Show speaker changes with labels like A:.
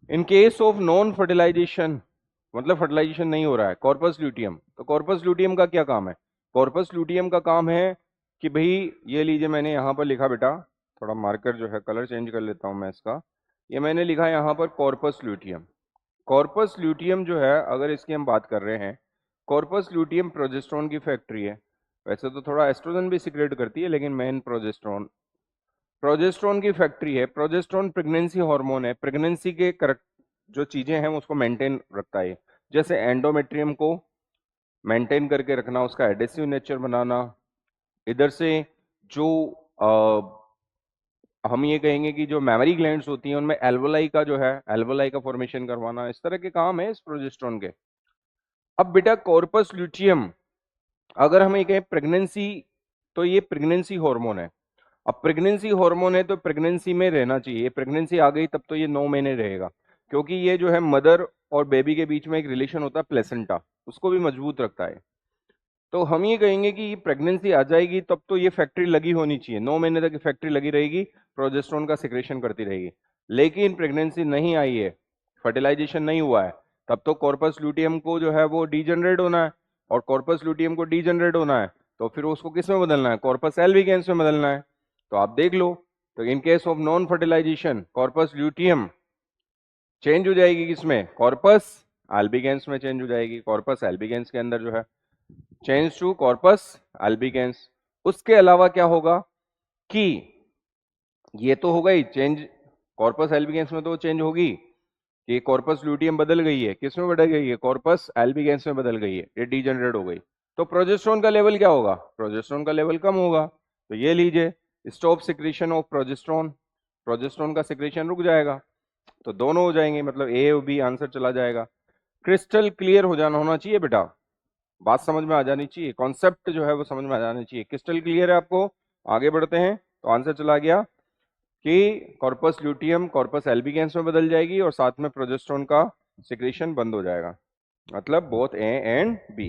A: In case of non fertilization, मतलब fertilization नहीं हो रहा है, कॉर्पस ल्यूटियम, तो कॉर्पस ल्यूटियम का क्या काम है? कॉर्पस ल्यूटियम का काम है कि भाई ये लीजिए, मैंने यहाँ पर लिखा बेटा, थोड़ा मार्कर जो है कलर चेंज कर लेता हूँ मैं इसका, ये मैंने लिखा है यहाँ पर कॉर्पस ल्यूटियम। कॉर्पस ल्यूटियम जो है, अगर इसकी हम बात कर रहे हैं, कॉर्पस ल्यूटियम प्रोजेस्टेरोन की फैक्ट्री है। वैसे तो थोड़ा एस्ट्रोजन भी सिक्रेट करती है, लेकिन मेन प्रोजेस्टेरोन, प्रोजेस्टेरोन की फैक्ट्री है। प्रोजेस्टेरोन प्रेगनेंसी हार्मोन है, प्रेगनेंसी के करेक्ट जो चीजें हैं उसको मेंटेन रखता है, जैसे एंडोमेट्रियम को मेंटेन करके रखना, उसका एडेसिव नेचर बनाना, इधर से जो हम ये कहेंगे कि जो मेमोरी ग्लैंड्स होती हैं उनमें एल्वोलाई का जो है, एल्वोलाई का फॉर्मेशन करवाना, इस तरह के काम है इस प्रोजेस्टेरोन के। अब बेटा कॉर्पस ल्यूटियम, अगर हम ये कहें प्रेगनेंसी, तो ये प्रेगनेंसी हार्मोन है। अब प्रेगनेंसी हार्मोन है तो प्रेगनेंसी में रहना चाहिए, प्रेगनेंसी आ गई तब तो ये 9 महीने रहेगा, क्योंकि ये जो है मदर और बेबी के बीच में एक रिलेशन होता है प्लेसेंटा, उसको भी मजबूत रखता है। तो हम ये कहेंगे कि प्रेगनेंसी आ जाएगी तब तो ये फैक्ट्री लगी होनी चाहिए, 9 महीने तक फैक्ट्री लगी रहेगी, प्रोजेस्टेरोन का सिक्रेशन करती रहेगी। लेकिन प्रेगनेंसी नहीं आई है, फर्टिलाइजेशन नहीं हुआ है, तब तो कॉर्पस ल्यूटियम को जो है वो डीजनरेट होना है, और कॉर्पस ल्यूटियम को डीजनरेट होना है तो फिर उसको किस में बदलना है? कॉर्पस एल्बिगेंस में बदलना है। तो आप देख लो, तो in case of non fertilization corpus luteum change हो जाएगी किसमें? कॉर्पस एल्बिगेंस में चेंज हो जाएगी। कॉर्पस एल्बिगेंस के अंदर जो है चेंज टू कॉर्पस एल्बिगेंस। उसके अलावा क्या होगा कि ये तो होगा ही चेंज, कॉर्पस एल्बिगेंस में तो चेंज होगी कि कॉर्पस ल्यूटियम बदल गई है, किस में बदल गई है? कॉर्पस एल्बिगेंस में बदल गई है, ये डीजनरेट हो गई। तो प्रोजेस्टेरोन का लेवल क्या होगा? प्रोजेस्टेरोन का लेवल कम होगा। तो ये लीजिए, stop secretion of progesterone, progesterone का सिक्रीशन रुक जाएगा। तो दोनों हो जाएंगे, मतलब ए और बी आंसर चला जाएगा। क्रिस्टल क्लियर हो जाना होना चाहिए बेटा, बात समझ में आ जानी चाहिए, कॉन्सेप्ट जो है वो समझ में आ जानी चाहिए। क्रिस्टल क्लियर है आपको? आगे बढ़ते हैं। तो आंसर चला गया कि कॉर्पस ल्यूटियम कॉर्पस एल्बिगेंस में बदल जाएगी और साथ में प्रोजेस्टेरोन का सिक्रीशन बंद हो जाएगा, मतलब बोथ ए एंड बी।